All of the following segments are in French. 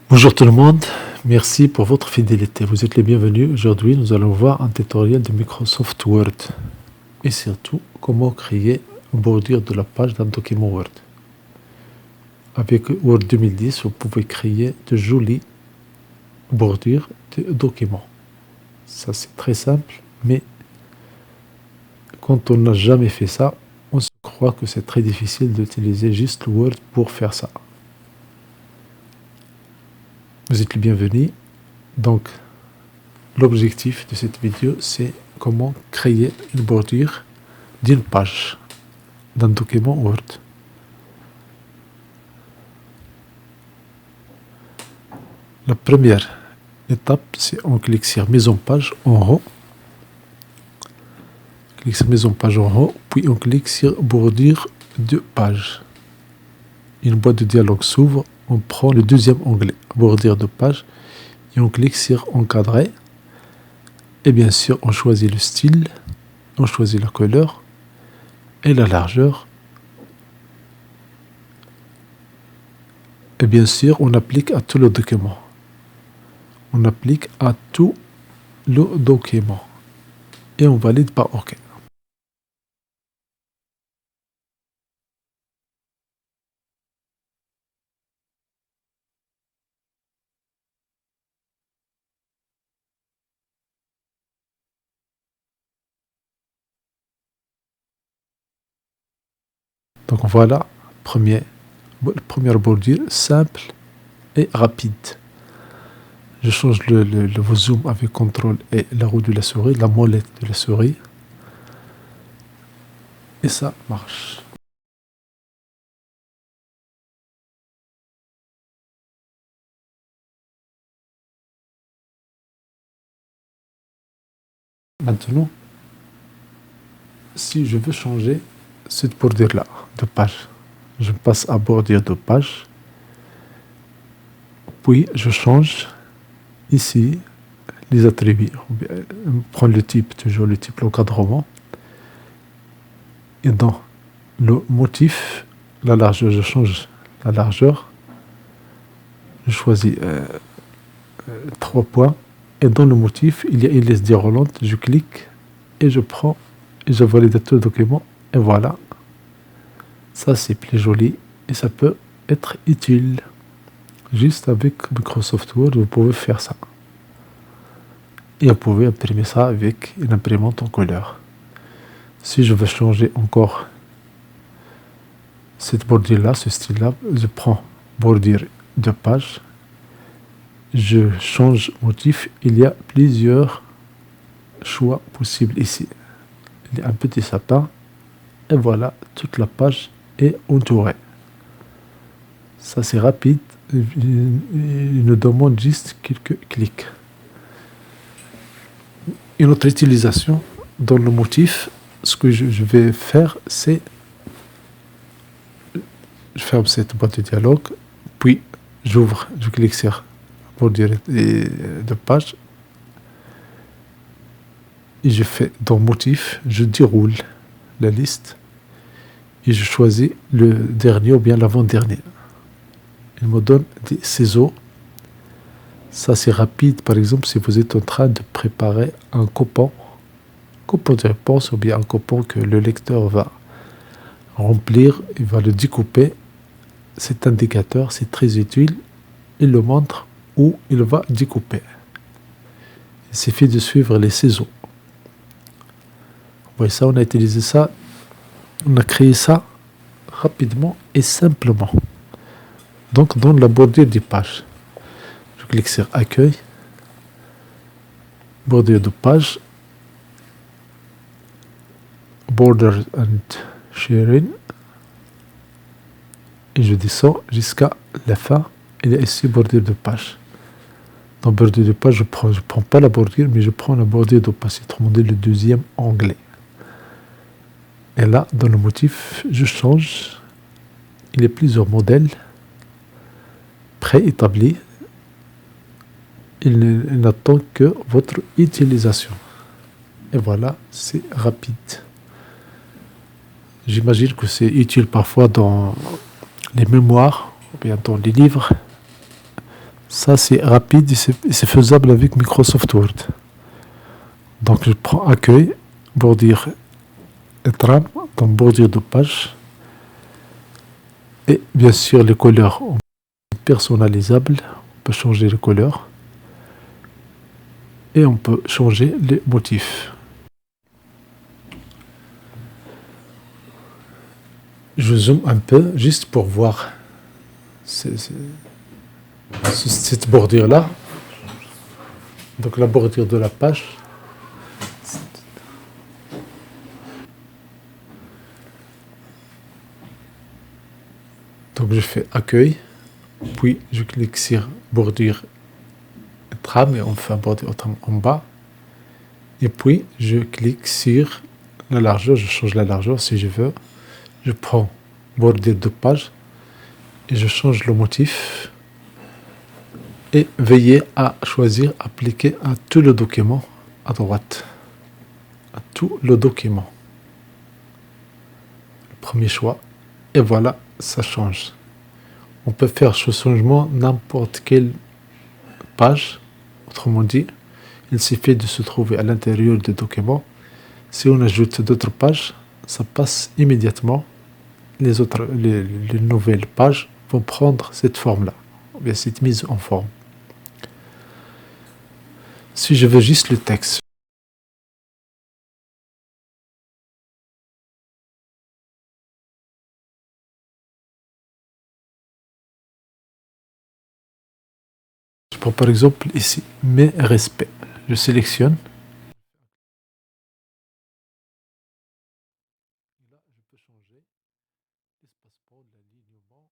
Bonjour tout le monde, merci pour votre fidélité. Vous êtes les bienvenus. Aujourd'hui, nous allons voir un tutoriel de Microsoft Word et surtout comment créer une bordure de la page d'un document Word. Avec Word 2010, vous pouvez créer de jolies bordures de documents. Ça, c'est très simple, mais quand on n'a jamais fait ça, on se croit que c'est très difficile d'utiliser juste le Word pour faire ça. Vous êtes les bienvenus. Donc, l'objectif de cette vidéo, c'est comment créer une bordure d'une page d'un document Word. La première étape, c'est on clique sur Mise en page en haut. Clique sur Mise en page en haut, puis on clique sur Bordure de page. Une boîte de dialogue s'ouvre. On prend le deuxième onglet, Bordure de page, et on clique sur Encadrer. Et bien sûr, on choisit le style, on choisit la couleur et la largeur. Et bien sûr, on applique à tout le document. On applique à tout le document. Et on valide par OK. Donc voilà, première bordure simple et rapide. Je change le zoom avec CTRL et la roue de la souris, la molette de la souris. Et ça marche. Maintenant, si je veux changer cette bordure-là de page, je passe à bordure de page. Puis je change ici les attributs. On prend le type, toujours le type l'encadrement. Et dans le motif, la largeur, je change la largeur. Je choisis 3 points. Et dans le motif, il y a une liste déroulante. Je clique et je prends et je valide tout le document. Et voilà. Ça, c'est plus joli et ça peut être utile. Juste avec Microsoft Word, vous pouvez faire ça. Et vous pouvez imprimer ça avec une imprimante en couleur. Si je veux changer encore cette bordure-là, ce style-là, je prends bordure de page. Je change motif. Il y a plusieurs choix possibles ici. Il y a un petit sapin. Et voilà, toute la page est entourée. Ça, c'est rapide. Il nous demande juste quelques clics. Une autre utilisation dans le motif, ce que je vais faire, c'est je ferme cette boîte de dialogue, puis j'ouvre, je clique sur bordure de page et je fais dans motif, je déroule la liste et je choisis le dernier ou bien l'avant-dernier. Il me donne des ciseaux. Ça, c'est rapide. Par exemple, si vous êtes en train de préparer un coupon de réponse ou bien un coupon que le lecteur va remplir, il va le découper. Cet indicateur, c'est très utile. Il le montre où il va découper. Il suffit de suivre les ciseaux. Vous voyez ça, on a utilisé ça. On a créé ça rapidement et simplement. Donc, dans la bordure des pages, je clique sur Accueil, bordure de page, Border and Sharing, et je descends jusqu'à la fin. Il y a ici bordure de page. Dans bordure de page, je prends pas la bordure, mais je prends la bordure d'opacité, autrement dit le deuxième onglet. Et là, dans le motif, je change. Il y a plusieurs modèles préétablis. Il n'attend que votre utilisation. Et voilà, c'est rapide. J'imagine que c'est utile parfois dans les mémoires, ou bien dans les livres. Ça, c'est rapide et c'est faisable avec Microsoft Word. Donc, je prends accueil, bordure et trame, donc bordure de page. Et bien sûr, les couleurs sont personnalisables. On peut changer les couleurs. Et on peut changer les motifs. Je zoome un peu juste pour voir cette bordure-là. Donc la bordure de la page. Donc je fais accueil, puis je clique sur bordure trame et on fait bordure trame en bas. Et puis je clique sur la largeur, je change la largeur si je veux. Je prends bordure de page et je change le motif. Et veillez à choisir appliquer à tout le document à droite. À tout le document. Le premier choix. Et voilà, ça change. On peut faire ce changement n'importe quelle page. Autrement dit, il suffit de se trouver à l'intérieur du document. Si on ajoute d'autres pages, ça passe immédiatement. Les nouvelles pages vont prendre cette forme-là, ou bien cette mise en forme. Si je veux juste le texte, je prends par exemple ici mes respects. Je sélectionne. Là, je peux changer l'espace-temps, l'alignement.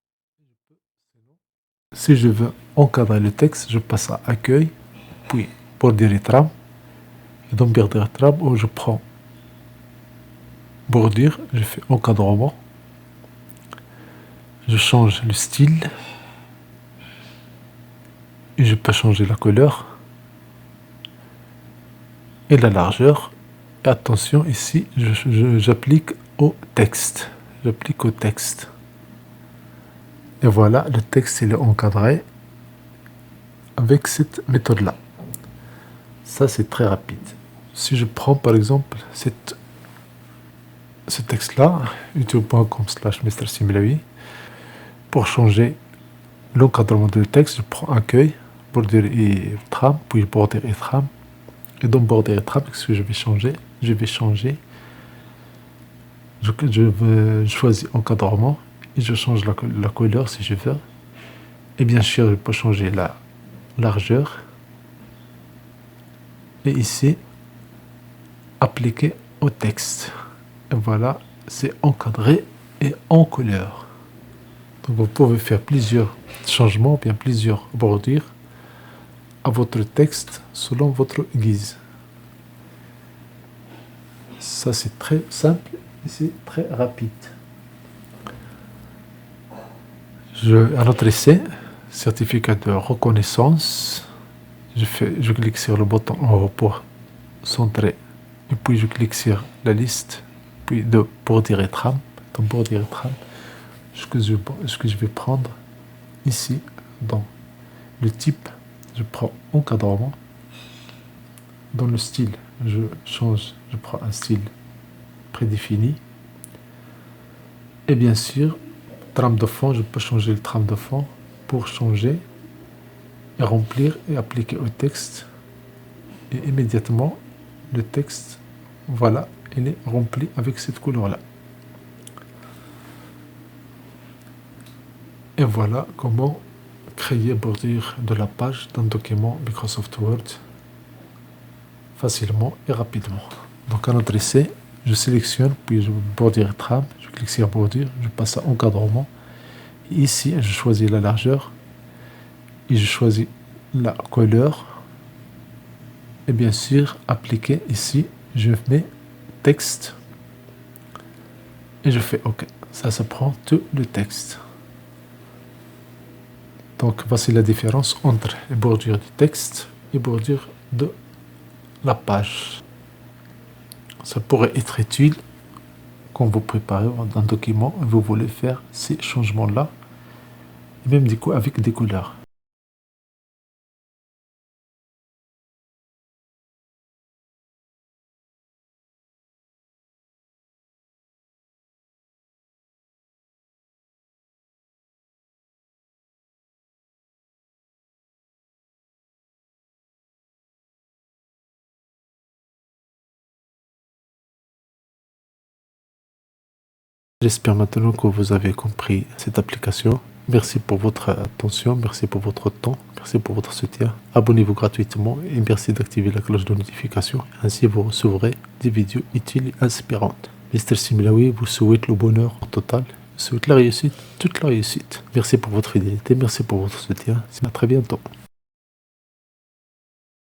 Si je veux encadrer le texte, je passe à accueil, puis bordure et trame. Et dans bordure et trame, où je prends bordure, je fais encadrement. Je change le style. Et je peux changer la couleur. Et la largeur. Et attention, ici, j'applique au texte. J'applique au texte. Et voilà, le texte il est encadré avec cette méthode-là. Ça, c'est très rapide. Si je prends par exemple ce texte-là, youtube.com/MrSimlaoui, pour changer l'encadrement du texte, je prends accueil, bordure et trame, puis bordure et trame. Et dans bordure et trame, qu'est-ce que je vais changer? Je choisis encadrement et je change la couleur si je veux. Et bien sûr, je peux changer la largeur. Et ici, appliquer au texte. Et voilà, c'est encadré et en couleur. Donc vous pouvez faire plusieurs changements, bien plusieurs bordures à votre texte selon votre guise. Ça, c'est très simple et c'est très rapide. Un autre essai, certificat de reconnaissance. Je clique sur le bouton en haut pour centrer. Et puis je clique sur la liste, puis de bordure et trame. Dans bordure et trame, ce que je vais prendre ici, dans le type, je prends encadrement. Dans le style, je prends un style prédéfini. Et bien sûr, trame de fond, je peux changer le trame de fond pour changer et remplir et appliquer au texte. Et immédiatement, le texte, voilà, il est rempli avec cette couleur-là. Et voilà comment créer bordure de la page d'un document Microsoft Word facilement et rapidement. Donc un autre essai, je sélectionne, puis je bordure et trame, je clique sur bordure, je passe à encadrement. Et ici, je choisis la largeur et je choisis la couleur. Et bien sûr, appliquer ici, je mets texte et je fais OK. Ça prend tout le texte. Donc voici la différence entre les bordures du texte et bordure de la page. Ça pourrait être utile quand vous préparez un document et vous voulez faire ces changements-là, et même du coup avec des couleurs. J'espère maintenant que vous avez compris cette application. Merci pour votre attention, merci pour votre temps, merci pour votre soutien. Abonnez-vous gratuitement et merci d'activer la cloche de notification. Ainsi, vous recevrez des vidéos utiles et inspirantes. Mr Similawi vous souhaite le bonheur total, vous souhaite la réussite, toute la réussite. Merci pour votre fidélité, merci pour votre soutien. À très bientôt.